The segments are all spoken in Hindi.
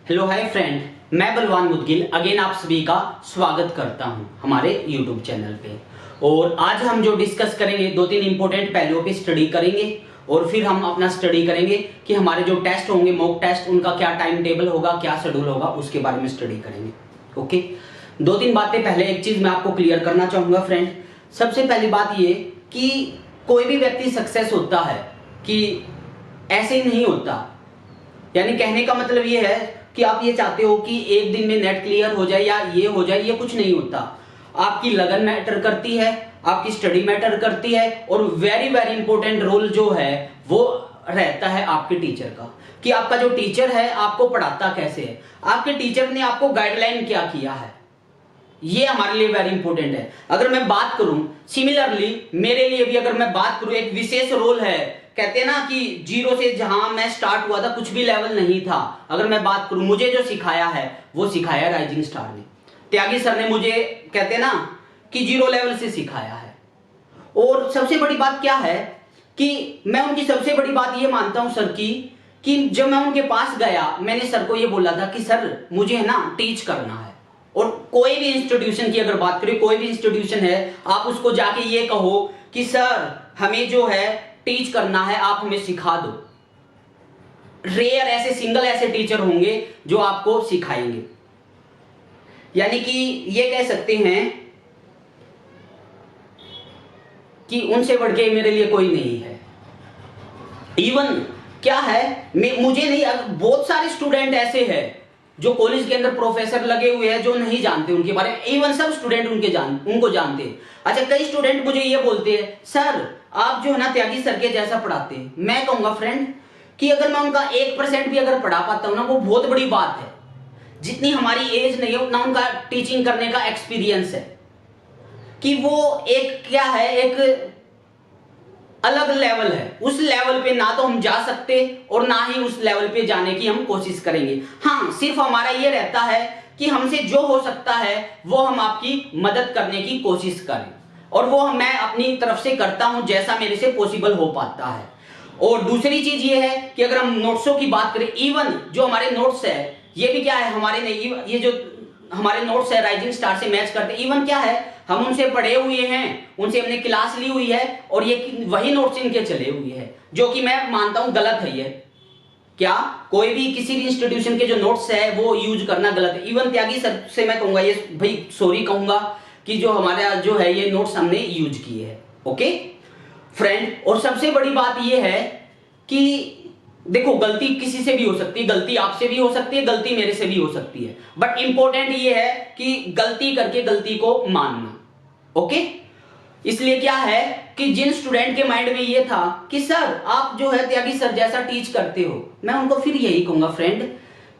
हेलो हाय फ्रेंड, मैं बलवान मुदगिल अगेन आप सभी का स्वागत करता हूं हमारे यूट्यूब चैनल पे। और आज हम जो डिस्कस करेंगे दो तीन इंपॉर्टेंट पहलुओं पे स्टडी करेंगे और फिर हम अपना स्टडी करेंगे कि हमारे जो टेस्ट होंगे मॉक टेस्ट उनका क्या टाइम टेबल होगा, क्या शेड्यूल होगा, उसके बारे में स्टडी करेंगे। ओके, दो तीन बातें। पहले एक चीज मैं आपको क्लियर करना चाहूंगा फ्रेंड। सबसे पहली बात ये कि कोई भी व्यक्ति सक्सेस होता है कि ऐसे ही नहीं होता। यानी कहने का मतलब ये है कि आप ये चाहते हो कि एक दिन में नेट क्लियर हो जाए या ये हो जाए, ये कुछ नहीं होता। आपकी लगन मैटर करती है, आपकी स्टडी मैटर करती है और वेरी वेरी इंपॉर्टेंट रोल जो है वो रहता है आपके टीचर का, कि आपका जो टीचर है आपको पढ़ाता कैसे है, आपके टीचर ने आपको गाइडलाइन क्या किया है, ये हमारे लिए वेरी इंपॉर्टेंट है। अगर मैं बात करूं सिमिलरली मेरे लिए भी, अगर मैं बात करूं एक विशेष रोल है। कहते हैं ना कि जीरो से जहां मैं स्टार्ट हुआ था कुछ भी लेवल नहीं था। अगर मैं बात करूं मुझे जो सिखाया है वो सिखाया राइजिंग स्टार ने, त्यागी सर ने मुझे कहते हैं ना कि जीरो लेवल से सिखाया है। और सबसे बड़ी बात क्या है कि मैं उनकी सबसे बड़ी बात ये मानता हूं सर की, कि जब मैं उनके पास गया मैंने सर को ये बोला था कि सर मुझे है ना टीच करना है। और कोई भी इंस्टीट्यूशन की अगर बात करें, कोई भी इंस्टीट्यूशन है, आप उसको जाके ये कहो कि सर हमें जो है टीच करना है, आप हमें सिखा दो। रेयर ऐसे सिंगल ऐसे टीचर होंगे जो आपको सिखाएंगे। यानी कि ये कह सकते हैं कि उनसे बढ़ के मेरे लिए कोई नहीं है। इवन क्या है, मुझे नहीं, बहुत सारे स्टूडेंट ऐसे हैं जो कॉलेज के अंदर प्रोफेसर लगे हुए हैं जो नहीं जानते उनके बारे में। इवन सब स्टूडेंट उनको जानते हैं। अच्छा, कई स्टूडेंट मुझे ये बोलते हैं सर आप जो है ना त्यागी सर के जैसा पढ़ाते हैं। मैं कहूंगा फ्रेंड कि अगर मैं उनका 1% भी अगर पढ़ा पाता हूं ना वो बहुत बड़ी बात है। जितनी हमारी एज नहीं है उतना उनका टीचिंग करने का एक्सपीरियंस है, कि वो एक क्या है, एक अलग लेवल है। उस लेवल पे ना तो हम जा सकते और ना ही उस लेवल पे जाने की हम कोशिश करेंगे। हाँ, सिर्फ हमारा ये रहता है कि हमसे जो हो सकता है वो हम आपकी मदद करने की कोशिश करें, और वो मैं अपनी तरफ से करता हूं जैसा मेरे से पॉसिबल हो पाता है। और दूसरी चीज ये है कि अगर हम नोट्सों की बात करें, इवन जो हमारे नोट्स है ये भी क्या है, हमारे नहीं, ये जो हमारे नोट्स है राइजिंग स्टार से मैच करते हैं। इवन क्या है, हम उनसे पढ़े हुए हैं, उनसे हमने क्लास ली हुई है और ये वही नोट्स इनके चले हुए हैं, जो कि मैं मानता हूं गलत है। ये क्या, कोई भी किसी भी इंस्टीट्यूशन के जो नोट्स है वो यूज करना गलत है। इवन त्यागी सर से मैं कहूंगा ये भाई सॉरी कहूंगा कि जो हमारा जो है ये नोट्स हमने यूज किए हैं। ओके फ्रेंड, और सबसे बड़ी बात ये है कि देखो गलती किसी से भी हो सकती है, गलती आपसे भी हो सकती है, गलती मेरे से भी हो सकती है, बट इंपॉर्टेंट ये है कि गलती करके गलती को मानना। ओके, इसलिए क्या है कि जिन स्टूडेंट के माइंड में ये था कि सर आप जो है त्यागी सर जैसा टीच करते हो, मैं उनको फिर यही कहूंगा फ्रेंड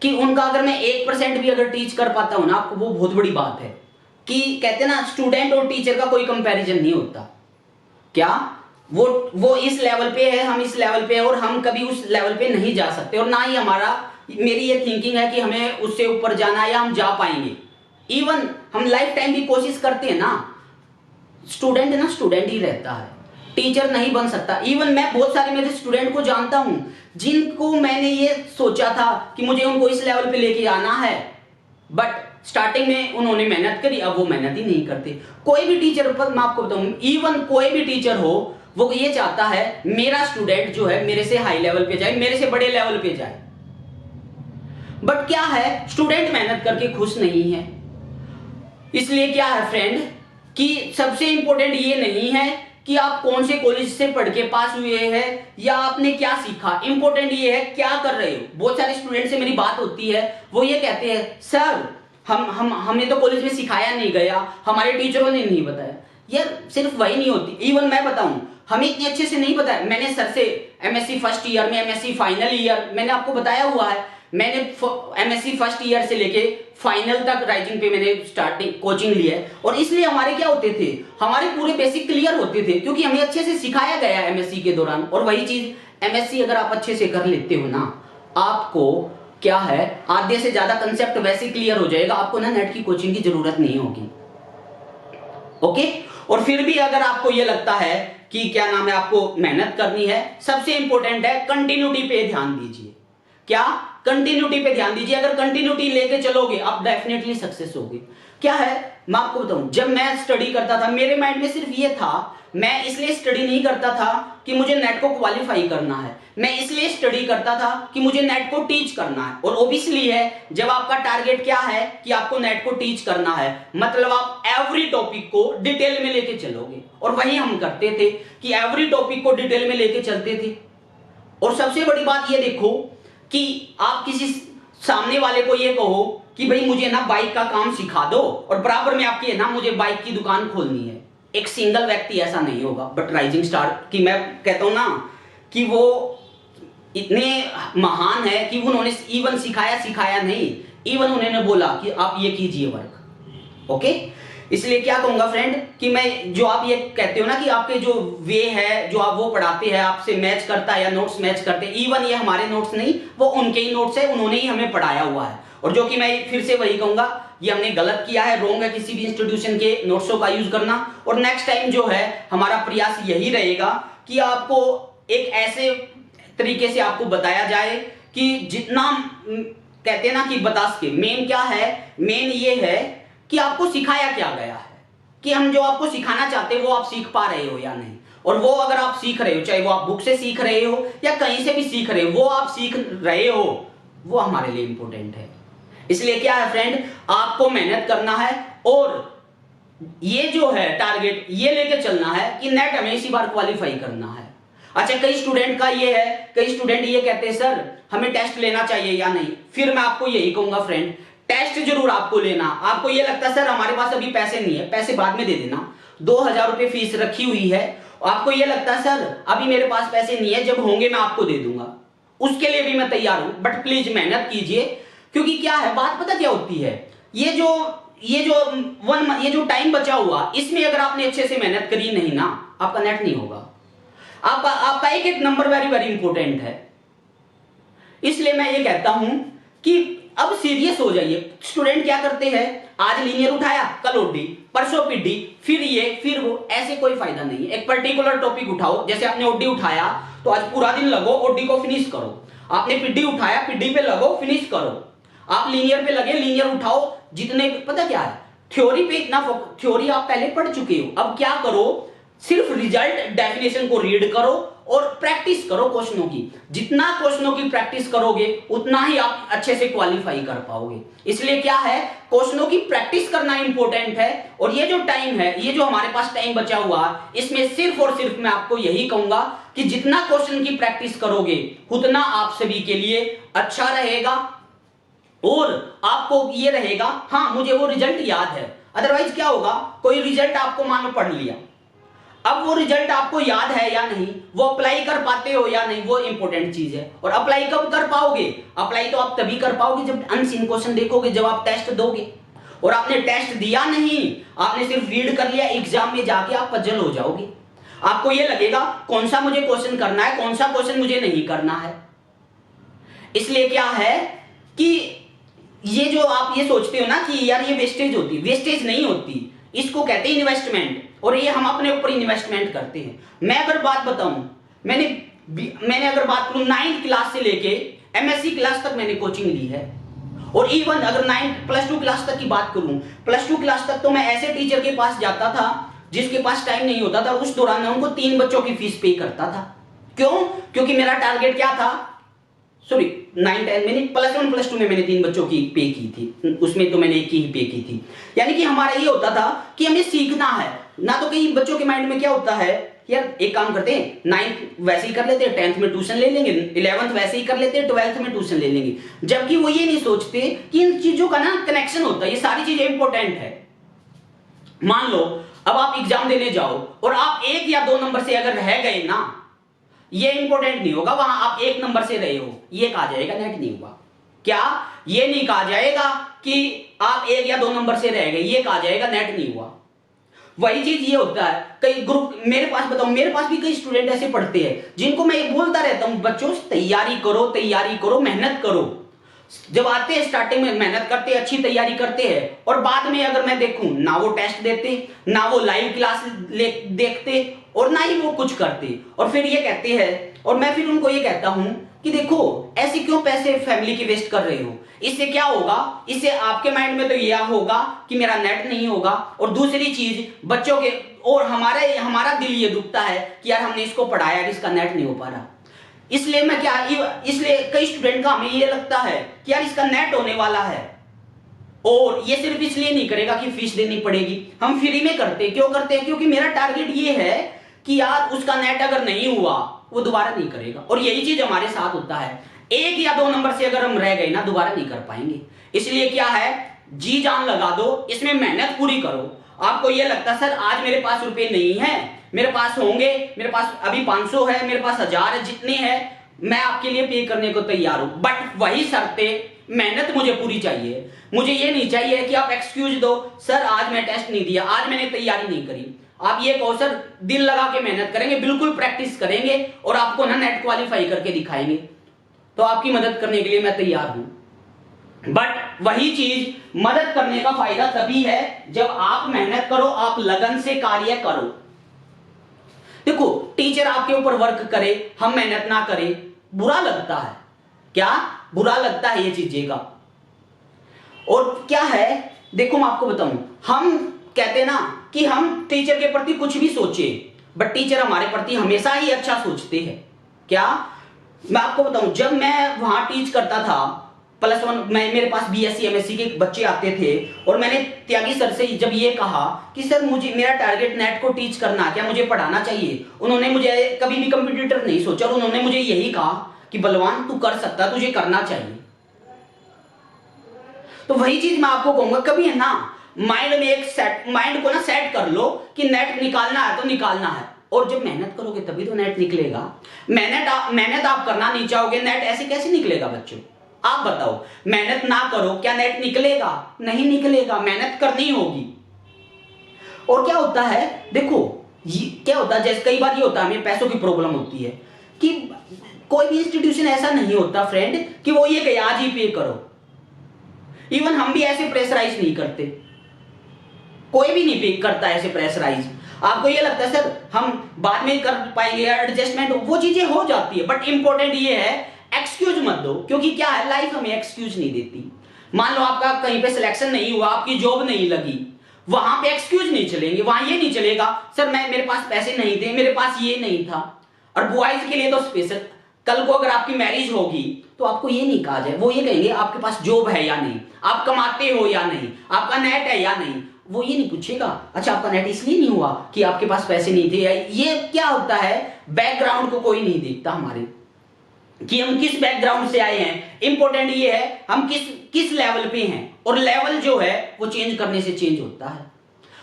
कि उनका अगर मैं 1% भी अगर टीच कर पाता हूं ना आपको, वो बहुत बड़ी बात है। कि कहते हैं ना स्टूडेंट और टीचर का कोई कंपैरिजन नहीं होता। क्या वो इस लेवल पे है, हम इस लेवल पे है, और हम कभी उस लेवल पे नहीं जा सकते, और ना ही मेरी ये थिंकिंग है कि हमें उससे ऊपर जाना है या हम जा पाएंगे। इवन हम लाइफ टाइम भी कोशिश करते हैं ना, स्टूडेंट ना स्टूडेंट ही रहता है, टीचर नहीं बन सकता। इवन मैं बहुत सारे मेरे स्टूडेंट को जानता हूं जिनको मैंने ये सोचा था कि मुझे उनको इस लेवल पे लेके आना है, बट स्टार्टिंग में उन्होंने मेहनत करी, अब वो मेहनत ही नहीं करते। कोई भी टीचर पर मैं आपको बताऊं, इवन कोई भी टीचर हो वो ये चाहता है मेरा स्टूडेंट जो है मेरे से हाई लेवल पे जाए, मेरे से बड़े लेवल पे जाए। बट क्या है, स्टूडेंट मेहनत करके खुश नहीं है। इसलिए क्या है फ्रेंड कि सबसे इंपॉर्टेंट ये नहीं है कि आप कौन से कॉलेज से पढ़ के पास हुए हैं या आपने क्या सीखा, इंपॉर्टेंट ये है क्या कर रहे हो। बहुत सारे स्टूडेंट से मेरी बात होती है, वो ये कहते हैं सर हमें तो कॉलेज में सिखाया नहीं गया, हमारे टीचरों ने नहीं बताया। यार सिर्फ वही नहीं होती, इवन मैं बताऊं हमें इतने अच्छे से नहीं बताया। मैंने सर से एमएससी फर्स्ट ईयर में, एमएससी फाइनल ईयर, मैंने आपको बताया हुआ है, मैंने एमएससी फर्स्ट ईयर से लेके फाइनल तक राइजिंग पे मैंने स्टार्टिंग कोचिंग ली है। और इसलिए हमारे क्या होते थे, हमारे पूरे बेसिक क्लियर होते थे क्योंकि हमें अच्छे से सिखाया गया एमएससी के दौरान। और वही चीज एमएससी अगर आप अच्छे से कर लेते हो ना, आपको क्या है आधे से ज्यादा कंसेप्ट वैसे क्लियर हो जाएगा, आपको ना नेट की कोचिंग की जरूरत नहीं होगी। ओके, और फिर भी अगर आपको ये लगता है कि क्या नाम है आपको मेहनत करनी है, सबसे इंपॉर्टेंट है कंटिन्यूटी पे ध्यान दीजिए। क्या कंटिन्यूटी पे ध्यान दीजिए। अगर कंटिन्यूटी लेके चलोगे आप डेफिनेटली सक्सेस होगे। क्या है मैं आपको बताऊं, जब मैं स्टडी करता था मेरे माइंड में सिर्फ ये था, मैं इसलिए स्टडी नहीं करता था कि मुझे नेट को क्वालिफाई करना है, मैं इसलिए स्टडी करता था कि मुझे नेट को टीच करना है। और ओबियसली है, जब आपका टारगेट क्या है कि आपको नेट को टीच करना है, मतलब आप एवरी टॉपिक को डिटेल में लेके चलोगे। और वही हम करते थे कि एवरी टॉपिक को डिटेल में लेके चलते थे। और सबसे बड़ी बात ये देखो कि आप किसी सामने वाले को ये कहो कि भाई मुझे ना बाइक का काम सिखा दो, और बराबर में आपकी है ना मुझे बाइक की दुकान खोलनी है, एक सिंगल व्यक्ति ऐसा नहीं होगा। बट राइजिंग स्टार की मैं कहता हूं ना कि वो इतने महान है कि उन्होंने इवन सिखाया नहीं, इवन उन्होंने बोला कि आप ये कीजिए वर्क। ओके, इसलिए क्या कहूंगा फ्रेंड कि मैं जो आप ये कहते हो ना कि आपके जो वे है जो आप वो पढ़ाते हैं आपसे मैच करता है या नोट्स मैच करते हैं, इवन ये हमारे नोट्स नहीं, वो उनके ही नोट्स है, उन्होंने ही हमें पढ़ाया हुआ है। और जो कि मैं फिर से वही कहूंगा, ये हमने गलत किया है, रॉन्ग है किसी भी इंस्टीट्यूशन के नोट्सों का यूज करना। और नेक्स्ट टाइम जो है हमारा प्रयास यही रहेगा कि आपको एक ऐसे तरीके से आपको बताया जाए कि जितना कहते हैं ना कि बता सके। मेन क्या है, मेन ये है कि आपको सिखाया क्या गया है, कि हम जो आपको सिखाना चाहते हैं वो आप सीख पा रहे हो या नहीं। और वो अगर आप सीख रहे हो, चाहे वो आप बुक से सीख रहे हो या कहीं से भी सीख रहे हो, वो आप सीख रहे हो, वो हमारे लिए इंपॉर्टेंट है। इसलिए क्या है फ्रेंड, आपको मेहनत करना है और ये जो है टारगेट ये लेके चलना है कि नेट हमें इसी बार क्वालिफाई करना है। अच्छा, कई स्टूडेंट का ये है, कई स्टूडेंट ये कहते हैं सर हमें टेस्ट लेना चाहिए या नहीं। फिर मैं आपको यही कहूंगा फ्रेंड, टेस्ट जरूर आपको लेना। आपको ये लगता है सर हमारे पास अभी पैसे नहीं है, पैसे बाद में दे देना, 2000 रुपए फीस रखी हुई है, आपको ये लगता है सर अभी मेरे पास पैसे नहीं है, जब होंगे मैं आपको दे दूंगा, उसके लिए भी मैं तैयार हूं। बट प्लीज मेहनत कीजिए, क्योंकि क्या है बात पता क्या होती है, ये जो टाइम बचा हुआ, इसमें अगर आपने अच्छे से मेहनत करी नहीं ना, आपका नेट नहीं होगा। आपका एक एक नंबर वेरी वेरी इंपॉर्टेंट है। इसलिए मैं ये कहता हूं कि अब सीरियस हो जाइए। स्टूडेंट क्या करते हैं, आज लीनियर उठाया, कल ओडी, परसों पीडी, फिर ये फिर वो, ऐसे कोई फायदा नहीं है। एक पर्टिकुलर टॉपिक उठाओ, जैसे आपने ओडी उठाया तो आज पूरा दिन लगो ओडी को फिनिश करो। आपने पीडी उठाया, पीडी पे लगो फिनिश करो। आप लीनियर पे लगे, लीनियर उठाओ। जितने पता क्या है, थ्योरी पे इतना थ्योरी आप पहले पढ़ चुके हो, अब क्या करो, सिर्फ रिजल्ट डेफिनेशन को रीड करो और प्रैक्टिस करो क्वेश्चनों की। जितना क्वेश्चनों की प्रैक्टिस करोगे उतना ही आप अच्छे से क्वालिफाई कर पाओगे। इसलिए क्या है, क्वेश्चनों की प्रैक्टिस करना इंपॉर्टेंट है। और ये जो टाइम है, ये जो हमारे पास टाइम बचा हुआ, इसमें सिर्फ और सिर्फ मैं आपको यही कहूंगा कि जितना क्वेश्चन की प्रैक्टिस करोगे उतना आप सभी के लिए अच्छा रहेगा। और आपको ये रहेगा हाँ मुझे वो रिजल्ट याद है। अदरवाइज क्या होगा, कोई रिजल्ट आपको मान लो पढ़ लिया, अब वो रिजल्ट आपको याद है या नहीं, वो अप्लाई कर पाते हो या नहीं, वो इंपॉर्टेंट चीज है। और अप्लाई कब कर पाओगे, अप्लाई तो आप तभी कर पाओगे जब अनसीन क्वेश्चन देखोगे, जब आप टेस्ट दोगे। और आपने टेस्ट दिया नहीं, आपने सिर्फ रीड कर लिया, एग्जाम में जाके आप पजल हो जाओगे। आपको ये लगेगा कौन सा मुझे क्वेश्चन करना है, कौन सा क्वेश्चन मुझे नहीं करना है। इसलिए क्या है कि ये जो आप ये सोचते हो ना कि यार ये वेस्टेज होती, वेस्टेज नहीं होती, इसको कहते हैं इन्वेस्टमेंट। और ये हम अपने ऊपर इन्वेस्टमेंट करते हैं। मैं अगर बात बताऊं, मैंने अगर बात करूं 9th क्लास से लेके एमएससी क्लास तक मैंने कोचिंग ली है। और इवन अगर 9+2 क्लास तक की बात करूं, +2 क्लास तक तो मैं ऐसे टीचर के पास जाता था जिसके पास टाइम नहीं होता था, उस दौरान मैं उनको 3 बच्चों की फीस पे करता था। क्यों? क्योंकि मेरा टारगेट क्या था, सॉरी 9-10 मैंने +1+2 में मैंने 3 बच्चों की पे की थी, उसमें तो मैंने एक की ही पे की थी। यानी कि हमारा ये होता था कि हमें सीखना है ना। तो कई बच्चों के माइंड में क्या होता है, यार एक काम करते हैं 9th वैसे ही कर लेते हैं, 10th में ट्यूशन ले लेंगे, 11th वैसे ही कर लेते हैं, 12th में ट्यूशन ले लेंगे। जबकि वो ये नहीं सोचते कि इन चीजों का ना कनेक्शन होता है, ये सारी चीजें इंपॉर्टेंट है। मान लो अब आप एग्जाम देने जाओ और आप 1 या 2 नंबर से अगर रह गए ना, ये इंपॉर्टेंट नहीं होगा, वहां आप 1 नंबर से रहे हो, ये कहा जाएगा नेट नहीं हुआ। क्या ये नहीं कहा जाएगा कि आप 1 या 2 नंबर से रह गए, ये कहा जाएगा नेट नहीं हुआ। वही चीज ये होता है, कई ग्रुप मेरे पास बताऊं, मेरे पास भी कई स्टूडेंट ऐसे पढ़ते हैं जिनको मैं ये बोलता रहता हूं, बच्चों तैयारी करो, मेहनत करो। जब आते हैं स्टार्टिंग में मेहनत करते हैं, अच्छी तैयारी करते हैं, और बाद में अगर मैं देखूं ना वो टेस्ट देते, ना वो लाइव क्लास देखते, और ना ही वो कुछ करते। और फिर ये कहते हैं, और मैं फिर उनको ये कहता हूं कि देखो ऐसे क्यों पैसे फैमिली के वेस्ट कर रहे हो? इससे क्या होगा, इससे आपके माइंड में तो यह होगा कि मेरा नेट नहीं होगा, और दूसरी चीज बच्चों के और हमारा दिल ये दुखता है कि यार हमने इसको पढ़ाया और इसका नेट नहीं हो पा रहा। इसलिए कई स्टूडेंट का हमें ये लगता है कि यार इसका नेट होने वाला है, और ये सिर्फ इसलिए नहीं करेगा कि फीस देनी पड़ेगी, हम फ्री में करते। क्यों करते हैं? क्योंकि मेरा टारगेट ये है कि यार उसका नेट अगर नहीं हुआ वो दोबारा नहीं करेगा, और यही चीज हमारे साथ होता है। 1 या 2 नंबर से अगर हम रह गए ना, दोबारा नहीं कर पाएंगे। इसलिए क्या है, जी जान लगा दो, इसमें मेहनत पूरी करो। आपको ये लगता है सर आज मेरे पास रुपए नहीं है, मेरे पास होंगे, मेरे पास अभी 500 है, मेरे पास 1000 है, जितने हैं मैं आपके लिए पे करने को तैयार हूं, बट वही शर्तें, मेहनत मुझे पूरी चाहिए। मुझे ये नहीं चाहिए कि आप एक्सक्यूज दो, सर आज मैं टेस्ट नहीं दिया, आज मैंने तैयारी नहीं करी। आप ये कहो सर दिल लगा के मेहनत करेंगे, बिल्कुल प्रैक्टिस करेंगे और आपको ना नेट क्वालिफाई करके दिखाएंगे, तो आपकी मदद करने के लिए मैं तैयार हूं। बट वही चीज, मदद करने का फायदा तभी है जब आप मेहनत करो, आप लगन से कार्य करो। देखो टीचर आपके ऊपर वर्क करे, हम मेहनत ना करें, बुरा लगता है। क्या बुरा लगता है ये चीजें का? और क्या है, देखो मैं आपको बताऊं, हम कहते हैं ना कि हम टीचर के प्रति कुछ भी सोचे, बट टीचर हमारे प्रति हमेशा ही अच्छा सोचते हैं। क्या मैं आपको बताऊं, जब मैं वहां टीच करता था +1 में, मेरे पास BSc MSc के बच्चे आते थे, और मैंने त्यागी सर से जब ये कहा कि सर मुझे, मेरा टारगेट नेट को टीच करना, क्या मुझे पढ़ाना चाहिए? उन्होंने मुझे कभी भी कंप्यूटर नहीं सोचा, और उन्होंने मुझे यही कहा कि बलवान तू कर सकता, तुझे करना चाहिए। तो वही चीज मैं आपको कहूंगा, कभी है ना माइंड में माइंड को ना सेट कर लो कि नेट निकालना है तो निकालना है, और जब मेहनत करोगे तभी तो नेट निकलेगा। मेहनत आप करना नहीं चाहोगे, नेट ऐसे कैसे निकलेगा बच्चों? आप बताओ, मेहनत ना करो क्या नेट निकलेगा? नहीं निकलेगा, मेहनत करनी होगी। और क्या होता है, देखो क्या होता है, जैसे कई बार ये होता है, हमें पैसों की प्रॉब्लम होती है कि कोई भी इंस्टीट्यूशन ऐसा नहीं होता फ्रेंड कि वो ये कहे आज ही पे करो। इवन हम भी ऐसे प्रेशराइज नहीं करते, कोई भी नहीं पे करता ऐसे प्रेशराइज। आपको ये लगता है सर हम बाद में कर पाएंगे, एडजस्टमेंट, वो चीजें हो जाती है, बट इंपॉर्टेंट ये है एक्सक्यूज मत दो, क्योंकि क्या है, लाइफ हमें एक्सक्यूज नहीं देती। मान लो आपका कहीं पे सिलेक्शन नहीं हुआ, आपकी जॉब नहीं लगी, वहां पे एक्सक्यूज नहीं चलेंगे, वहां ये नहीं चलेगा सर मेरे पास पैसे नहीं थे, मेरे पास ये नहीं था। और बॉयज के लिए तो स्पेशल, कल को अगर आपकी मैरिज होगी तो आपको ये नहीं कहा जाए, वो ये कहेंगे आपके पास जॉब है या नहीं, आप कमाते हो या नहीं, आपका नेट है या नहीं। वो ये नहीं पूछेगा अच्छा आपका नेट इसलिए नहीं हुआ कि आपके पास पैसे नहीं थे। ये क्या होता है, बैकग्राउंड को कोई नहीं देखता हमारे, कि हम किस बैकग्राउंड से आए हैं। इंपॉर्टेंट ये है हम किस लेवल पे हैं, और लेवल जो है वो चेंज करने से चेंज होता है।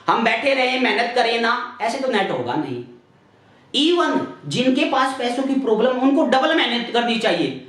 हम बैठे रहे मेहनत करें ना, ऐसे तो नेट होगा नहीं। इवन जिनके पास पैसों की प्रॉब्लम, उनको डबल मेहनत करनी चाहिए।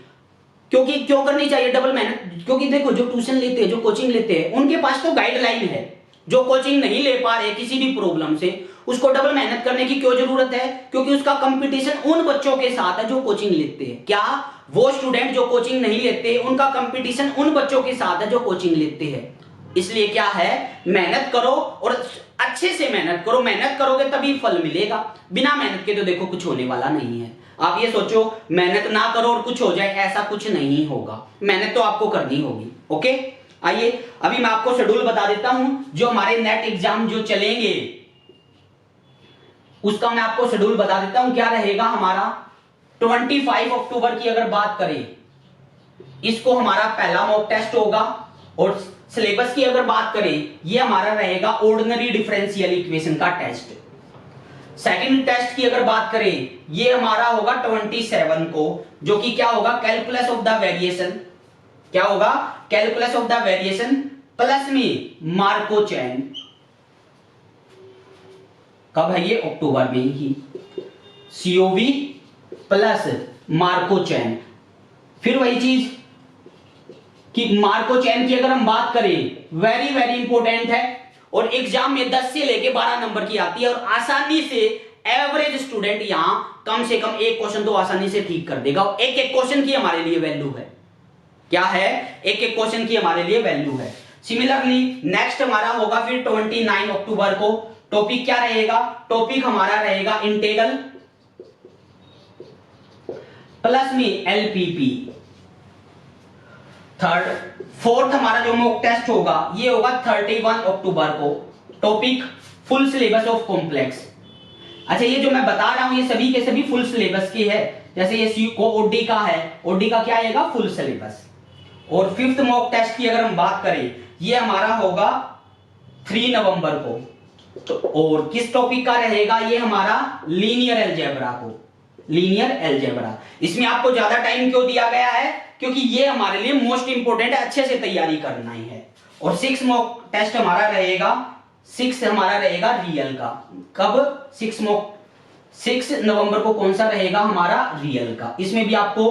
क्यों करनी चाहिए डबल मेहनत? क्योंकि देखो जो ट्यूशन लेते हैं, जो कोचिंग लेते हैं, उनके पास तो गाइडलाइन है। जो कोचिंग नहीं ले पा रहे किसी भी प्रॉब्लम से, उसको डबल मेहनत करने की क्यों जरूरत है? क्योंकि उसका कंपटीशन उन बच्चों के साथ है जो कोचिंग लेते हैं। क्या वो स्टूडेंट जो कोचिंग नहीं लेते, उनका कंपटीशन उन बच्चों के साथ है जो कोचिंग लेते हैं। इसलिए क्या है, मेहनत करो और अच्छे से मेहनत करो। मेहनत करोगे तभी फल मिलेगा, बिना मेहनत के तो देखो कुछ होने वाला नहीं है। आप ये सोचो मेहनत ना करो और कुछ हो जाए, ऐसा कुछ नहीं होगा। मेहनत तो आपको करनी होगी। ओके, आइए अभी मैं आपको शेड्यूल बता देता हूं, जो हमारे नेट एग्जाम जो चलेंगे उसका मैं आपको शेड्यूल बता देता हूं क्या रहेगा हमारा। 25 अक्टूबर की अगर बात करें, इसको हमारा पहला मॉक टेस्ट होगा, और सिलेबस की अगर बात करें, ये हमारा रहेगा ऑर्डिनरी डिफरेंशियल इक्वेशन का टेस्ट। सेकंड टेस्ट की अगर बात करें, ये हमारा होगा 27 को, जो कि क्या होगा, कैलकुलस ऑफ द वेरिएशन। क्या होगा, calculus of the variation plus में मार्को चैन। कब है ये? अक्टूबर में ही। सीओवी प्लस मार्को चैन। फिर वही चीज कि मार्को चैन की अगर हम बात करें, वेरी वेरी इंपॉर्टेंट है, और एग्जाम में 10 से लेके 12 नंबर की आती है, और आसानी से एवरेज स्टूडेंट यहां कम से कम एक क्वेश्चन तो आसानी से ठीक कर देगा। एक एक क्वेश्चन की हमारे लिए वैल्यू है। क्या है? एक एक क्वेश्चन की हमारे लिए वैल्यू है। सिमिलरली नेक्स्ट हमारा होगा फिर 29 अक्टूबर को। टॉपिक क्या रहेगा? टॉपिक हमारा रहेगा इंटीग्रल प्लस में एलपीपी। थर्ड, फोर्थ हमारा जो मॉक टेस्ट होगा ये होगा 31 अक्टूबर को, topic full syllabus of complex. अच्छा, ये जो मैं बता रहा हूं ये सभी के सभी फुल सिलेबस की है, जैसे ये सी को ओडी का है, ओडी का क्या आएगा, फुल सिलेबस। और फिफ्थ मॉक टेस्ट की अगर हम बात करें ये हमारा होगा 3 नवंबर को, तो और किस टॉपिक का रहेगा, ये हमारा लीनियर अलजेब्रा को, लीनियर अलजेब्रा। इसमें आपको ज्यादा टाइम क्यों दिया गया है, क्योंकि ये हमारे लिए मोस्ट इंपोर्टेंट है, अच्छे से तैयारी करना ही है। और 6 मॉक टेस्ट हमारा रहेगा, 6 हमारा रहेगा रियल का, कब, 6 नवंबर को कौन सा रहेगा हमारा, रियल का। इसमें भी आपको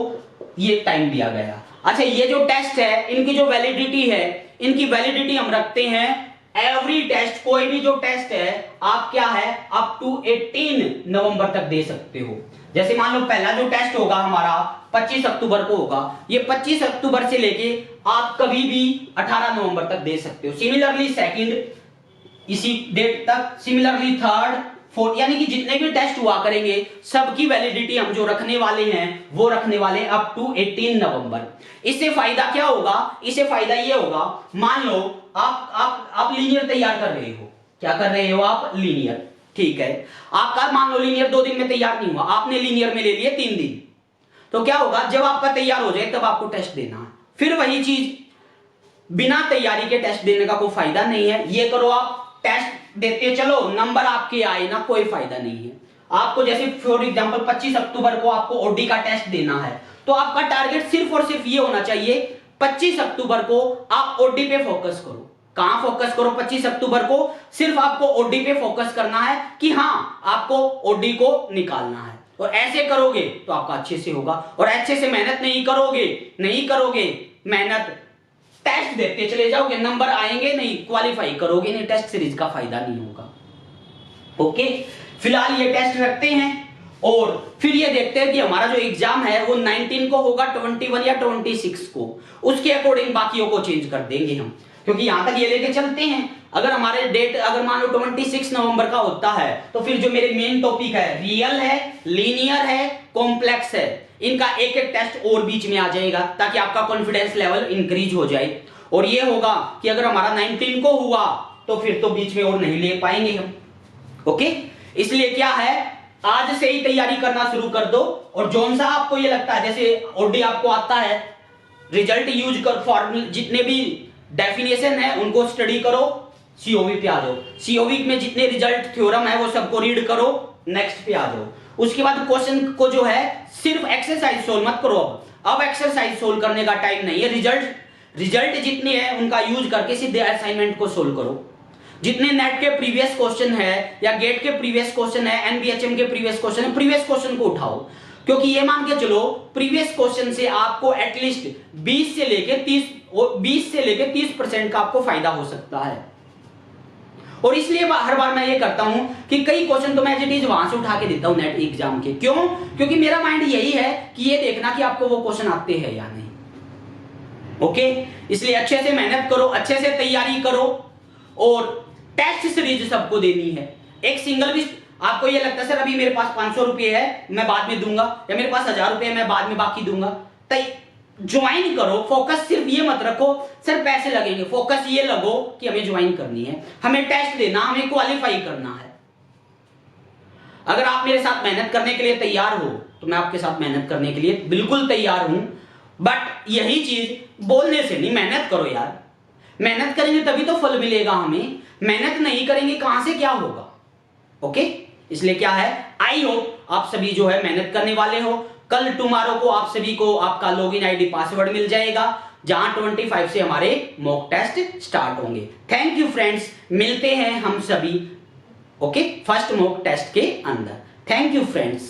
ये टाइम दिया गया। अच्छा, ये जो टेस्ट है इनकी जो वैलिडिटी है, इनकी वैलिडिटी हम रखते हैं एवरी टेस्ट, कोई भी जो टेस्ट है आप क्या है अप टू 18 नवंबर तक दे सकते हो। जैसे मान लो पहला जो टेस्ट होगा हमारा 25 अक्टूबर को होगा, ये 25 अक्टूबर से लेके आप कभी भी 18 नवंबर तक दे सकते हो। सिमिलरली सेकंड इसी डेट तक, सिमिलरली थर्ड, फोर्थ, यानी कि जितने भी टेस्ट हुआ करेंगे सबकी वैलिडिटी हम जो रखने वाले हैं वो रखने वाले अप टू 18 नवंबर। इससे फायदा क्या होगा, इससे फायदा ये होगा, मान लो आप लीनियर तैयार कर रहे हो, क्या कर रहे हो आप, लीनियर, ठीक है। आपका मान लो लीनियर 2 दिन में तैयार नहीं हुआ, आपने लीनियर में ले लिए 3 दिन, तो क्या होगा, जब आपका तैयार हो जाए तब आपको टेस्ट देना है। फिर वही चीज बिना तैयारी के टेस्ट देने का कोई फायदा नहीं है। ये करो आप टेस्ट देते चलो, नंबर आपके आए ना, कोई फायदा नहीं है। आपको जैसे फॉर एग्जांपल 25 अक्टूबर को आपको ओडी का टेस्ट देना है, तो आपका टारगेट सिर्फ और सिर्फ ये होना चाहिए 25 अक्टूबर को आप ओडी पे फोकस करो। कहां फोकस करो, 25 अक्टूबर को सिर्फ आपको ओडी पे फोकस करना है कि हां आपको ओडी को निकालना है। और ऐसे करोगे तो आपका अच्छे से होगा। और अच्छे से मेहनत नहीं करोगे मेहनत, टेस्ट देते चले जाओगे, नंबर आएंगे नहीं, क्वालिफाई करोगे नहीं, टेस्ट सीरीज का फायदा नहीं होगा। ओके, फिलहाल ये टेस्ट रखते हैं और फिर ये देखते हैं कि हमारा जो एग्जाम है वो 19 को होगा, 21 या 26 को, उसके अकॉर्डिंग बाकियों को चेंज कर देंगे हम, क्योंकि यहां तक ये लेके चलते हैं। अगर हमारे डेट अगर मान लो 26 नवंबर का होता है, तो फिर जो मेरे मेन टॉपिक है रियल है, लीनियर है, कॉम्प्लेक्स है, इनका एक एक टेस्ट और बीच में आ जाएगा, ताकि आपका कॉन्फिडेंस लेवल इंक्रीज हो जाए। और ये होगा कि अगर हमारा 19 को हुआ तो फिर तो बीच में और नहीं ले पाएंगे हम। ओके, इसलिए क्या है, आज से ही तैयारी करना शुरू कर दो। और जोन सा आपको ये लगता है, जैसे ओडी आपको आता है, रिजल्ट यूज कर, फॉर्मूला जितने भी डेफिनेशन है उनको स्टडी करो, सीओवी पे आ जाओ, सीओवी में जितने रिजल्ट थ्योरम है वो सबको रीड करो, नेक्स्ट पे आ जाओ। उसके बाद क्वेश्चन को जो है सिर्फ एक्सरसाइज सोल्व मत करो, अब एक्सरसाइज सोल्व करने का टाइम नहीं है, रिजल्ट जितने हैं उनका यूज करके सीधे असाइनमेंट को सोल्व करो। जितने नेट के प्रीवियस क्वेश्चन है या गेट के प्रीवियस क्वेश्चन है, एनबीएचएम के प्रीवियस क्वेश्चन है, प्रीवियस क्वेश्चन को उठाओ, क्योंकि ये मान के चलो प्रीवियस क्वेश्चन से आपको एटलीस्ट 20 से लेके 30% का आपको फायदा हो सकता है। और इसलिए हर बार मैं ये करता हूं कि कई क्वेश्चन तो मैं एज इट इज वहां से उठा के देता हूं नेट एग्जाम के। क्यों? क्योंकि मेरा माइंड यही है कि ये देखना कि आपको वो क्वेश्चन आते हैं या नहीं। ओके, इसलिए अच्छे से मेहनत करो, अच्छे से तैयारी करो और टेस्ट सीरीज सबको देनी है। एक सिंगल भी आपको ये लगता है सर अभी मेरे पास 500 रुपए है मैं बाद में दूंगा, या मेरे पास 1000 रुपए है मैं बाद में बाकी दूंगा, ज्वाइन करो। फोकस सिर्फ ये मत रखो सर पैसे लगेंगे, फोकस ये लगो कि हमें ज्वाइन करनी है, हमें टेस्ट देना, हमें क्वालिफाई करना है। अगर आप मेरे साथ मेहनत करने के लिए तैयार हो तो मैं आपके साथ मेहनत करने के लिए बिल्कुल तैयार हूं, बट यही चीज बोलने से नहीं, मेहनत करो यार। मेहनत करेंगे तभी तो फल मिलेगा हमें, मेहनत नहीं करेंगे कहां से क्या होगा। ओके, इसलिए क्या है, आई होप आप सभी जो है मेहनत करने वाले हो। कल टुमारो को आप सभी को आपका लॉगिन आईडी पासवर्ड मिल जाएगा, जहां 25 से हमारे मॉक टेस्ट स्टार्ट होंगे। थैंक यू फ्रेंड्स, मिलते हैं हम सभी ओके फर्स्ट मॉक टेस्ट के अंदर। Thank you friends.